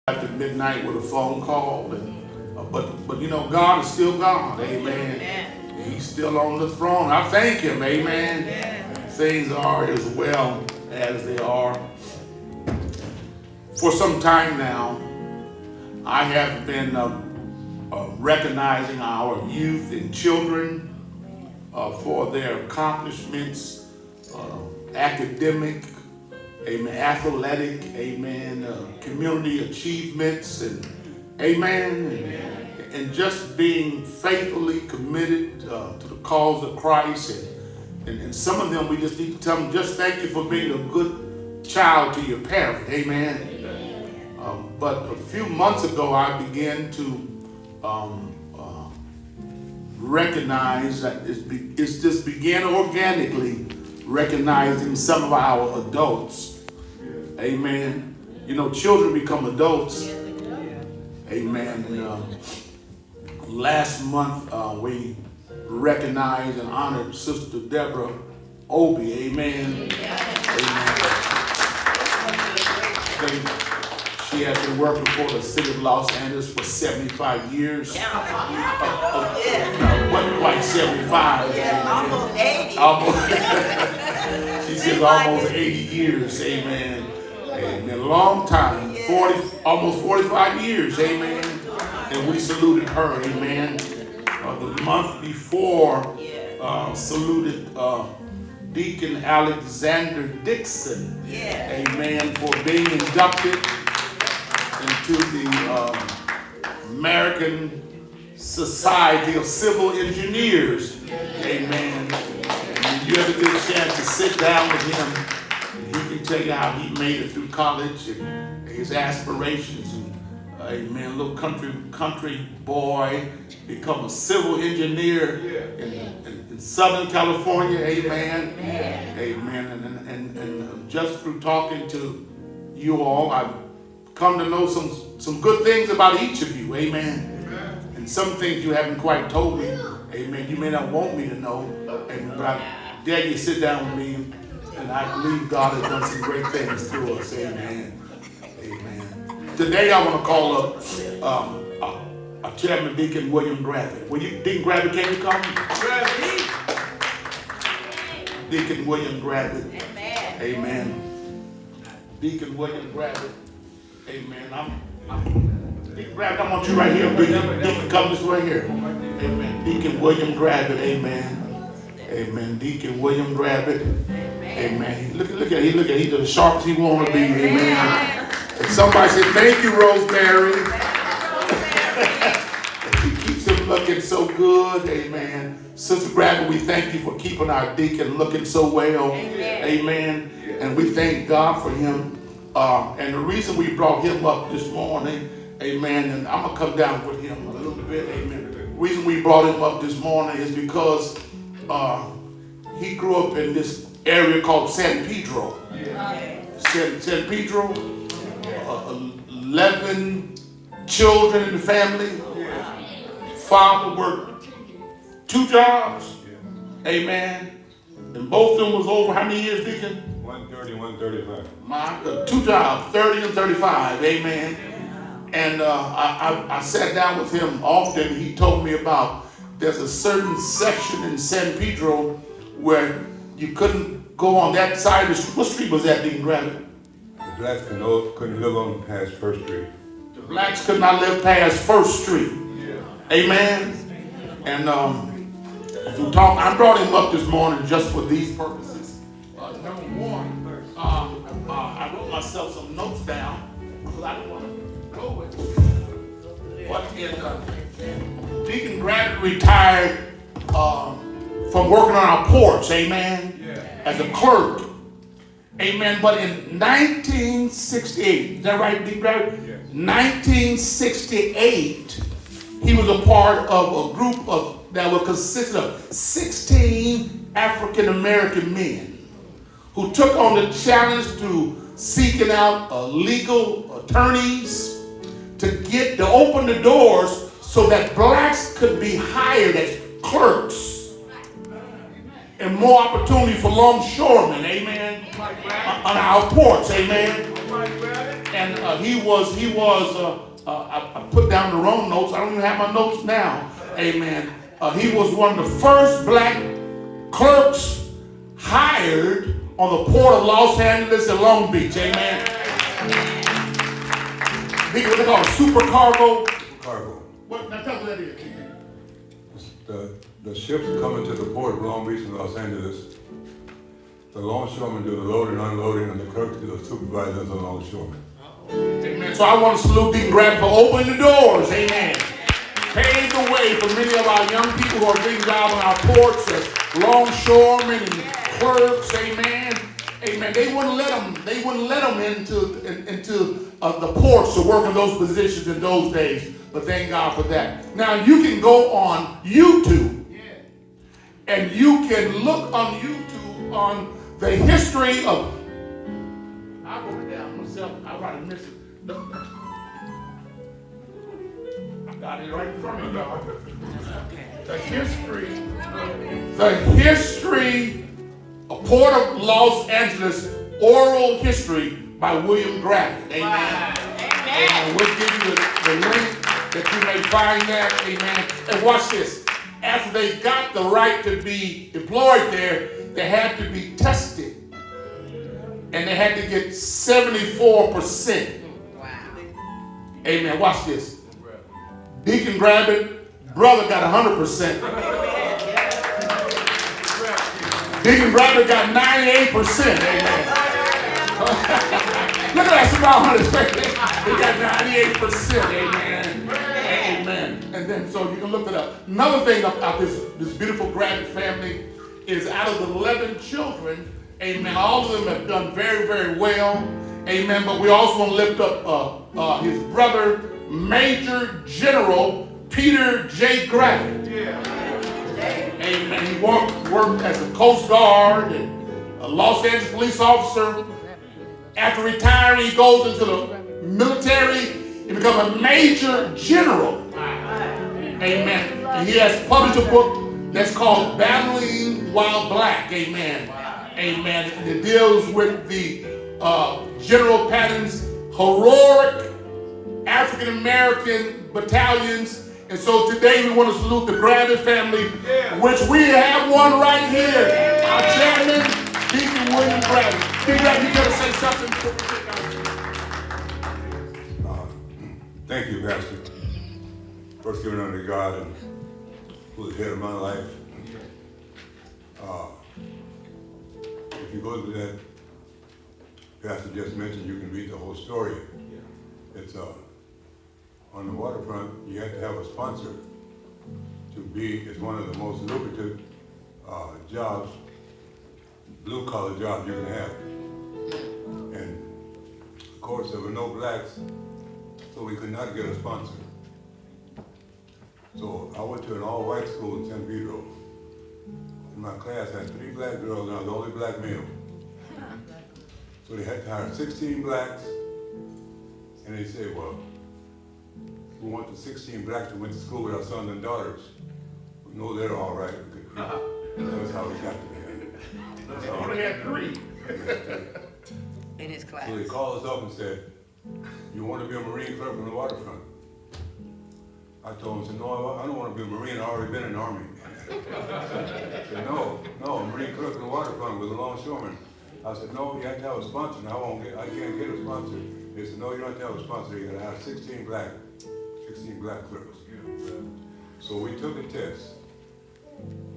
after midnight with a phone call, and but you know, God is still God, amen. He's still on the throne. I thank him, amen. Things are as well as they are. For some time now, I have been recognizing our youth and children for their accomplishments, academic, amen, athletic, amen, community achievements, and amen, and just being faithfully committed to the cause of Christ. And some of them, we just need to tell them, just thank you for being a good child to your parent, amen. But a few months ago, I began to recognize that it just began organically recognizing some of our adults. Amen. You know, children become adults. Amen. And, last month, we recognized and honored Sister Deborah Obi. Amen. Amen. She has been working for the city of Los Angeles for 75 years. Wasn't quite 75. Almost 80. She says almost 80 years. Amen. Amen. A long time. 40, almost 45 years. Amen. And we saluted her. Amen. The month before, saluted Deacon Alexander Dixon. Amen. For being inducted into the American Society of Civil Engineers. Amen. And you ever get a chance to sit down with him, and he can tell you how he made it through college and his aspirations. And, amen, little country boy, become a civil engineer in Southern California. Amen. Amen. And just through talking to you all, I've come to know some good things about each of you, amen. And some things you haven't quite told me, amen. You may not want me to know, but I dare you sit down with me, and I believe God has done some great things through us, amen. Amen. Today I want to call up Chairman Deacon William Gravitt. Deacon Gravitt, can you come? Deacon William Gravitt. Amen. Deacon William Gravitt. Amen. Deacon Gravitt, I want you right here. Deacon, come this way here. Amen. Deacon William Gravitt. Amen. Amen. Deacon William Gravitt. Amen. Look at he he's as sharp as he want to be. Amen. And somebody said, thank you, Rosemary. She keeps him looking so good. Amen. Sister Gravitt, we thank you for keeping our deacon looking so well. Amen. And we thank God for him. And the reason we brought him up this morning, amen, and I'm going to come down with him a little bit, amen. The reason we brought him up this morning is because he grew up in this area called San Pedro. San Pedro, 11 children in the family. Father worked 2 jobs, amen. And both of them was over how many years, Deacon? 130, 135. My God, 2 jobs, 30 and 35, amen. And I sat down with him often. He told me about there's a certain section in San Pedro where you couldn't go on that side of the street. What street was that, Deacon Gravitt? The blacks couldn't live on past First Street. The blacks could not live past First Street. Amen. And I brought him up this morning just for these purposes. Number one, I wrote myself some notes down because I didn't want to go with it. But Deacon Gravitt retired from working on our porch, amen, as a clerk, amen. But in 1968, is that right, Deacon Gravitt? 1968, he was a part of a group that would consist of 16 African American men who took on the challenge to seeking out legal attorneys to open the doors so that blacks could be hired as clerks and more opportunity for longshoremen, amen, on our porch, amen. And amen. I put down the wrong notes. I don't even have my notes now. Amen. He was one of the first black clerks hired on the port of Los Angeles and Long Beach. Amen. What they call it, supercargo. Cargo. What? Now tell me what that is. The ships coming to the port of Long Beach and Los Angeles. The longshoremen do the loading and unloading, and the clerks do the supervising of the longshoremen. Amen. So I want to salute Deacon Grant for opening the doors. Amen. Paved the way for many of our young people who are getting jobs on our ports as longshoremen and clerks. Amen. Amen. They wouldn't let them into the ports to work in those positions in those days. But thank God for that. Now you can go on YouTube, and you can look on YouTube on the history of. I wrote it down myself. I probably missed it. I got it right in front of y'all. The history of Port of Los Angeles, oral history by William Grafton. Amen. Wow. Amen. And we'll give you the link that you may find that. Amen. And watch this. After they got the right to be employed there, they had to be tested. And they had to get 74%. Wow. Amen. Watch this. Deacon Grafton, brother got 100%. Deacon Grafton got 98%. Amen. Look at that smile on his face. He got 98%. Amen. Amen. And then so you can look it up. Another thing about this beautiful Grafton family is out of the 11 children, amen, all of them have done very, very well. Amen. But we also want to lift up his brother, Major General Peter J. Grafton. Amen. He worked as a Coast Guard and a Los Angeles police officer. After retiring, he goes into the military and becomes a Major General. Amen. And he has published a book that's called Battling While Black. Amen. Amen. And it deals with the General Patton's heroic African American battalions. And so today we want to salute the Grafton family, which we have one right here. Our chairman, Deacon William Grafton. Deacon Grafton, you got to say something before we take out. Thank you, Pastor. First giving honor to God, and who's the head of my life. If you go to that Pastor just mentioned, you can read the whole story. It's on the waterfront, you have to have a sponsor to be. It's one of the most lucrative jobs, blue collar jobs you can have. And of course, there were no blacks, so we could not get a sponsor. So I went to an all-white school in San Pedro. In my class, I had 3 black girls, and I was the only black male. So they had to hire 16 blacks, and they said, well, we want the 16 blacks who went to school with our sons and daughters. We know they're all right. That's how we got to They only had 3. In his class. So they called us up and said, you want to be a Marine clerk on the waterfront? I told them, I said, no, I don't want to be a Marine. I've already been in the Army. I said, no, a Marine clerk on the waterfront with a longshoreman. I said, no, you have to have a sponsor. And I can't get a sponsor. They said, no, you don't have to have a sponsor. You got to have 16 black clerks. So we took a test.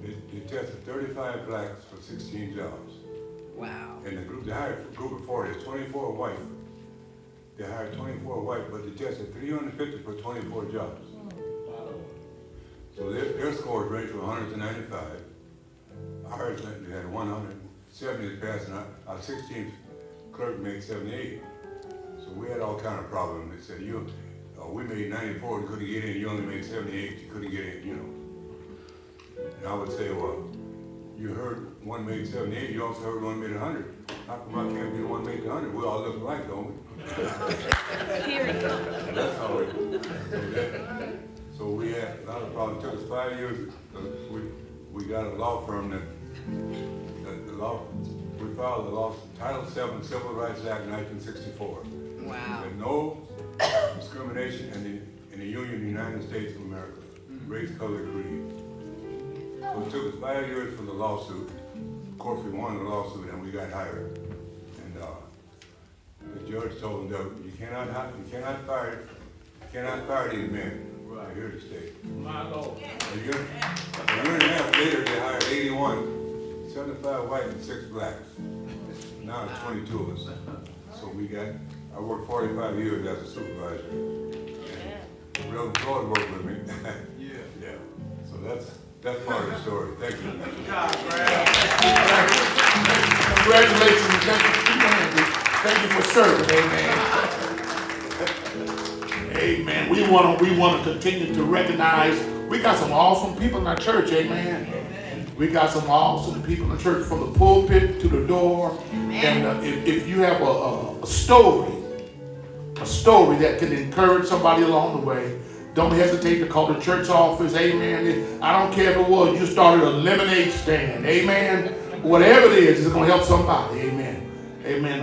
They tested 35 blacks for 16 jobs. Wow. And the group, they hired a group of 40, it's 24 white. They hired 24 white, but they tested 350 for 24 jobs. So their scores ranged from 100 to 95. Ours, they had 170 passed, and our 16th clerk made 78. So we had all kind of problems. They said, we made 94 and couldn't get in, you only made 78, you couldn't get in, And I would say, well, you heard one made 78, you also heard one made 100. How come I can't be the one made 100? We all look alike, don't we? That's how it. So we had a lot of problems. It took us 5 years. We got a law firm we filed the law, Title VII Civil Rights Act 1964. Wow. There's no discrimination in the Union of the United States of America. Race, color, creed. So it took us 5 years for the lawsuit. Of course, we won the lawsuit and we got hired. And the judge told them that you cannot fire these men. They're here to stay. My Lord. A year and a half later, they hired 81, 75 white and 6 blacks. Now it's 22 of us. So I worked 45 years as a supervisor. And Reverend Floyd worked with me. Yeah. So that's part of the story. Thank you. Congratulations. Thank you for serving. Amen. Amen. We want to continue to recognize we got some awesome people in our church. Amen. We got some awesome people in the church from the pulpit to the door. And if you have a story that can encourage somebody along the way, don't hesitate to call the church office. Amen. I don't care if it was you started a lemonade stand. Amen. Whatever it is, it's going to help somebody. Amen. Amen.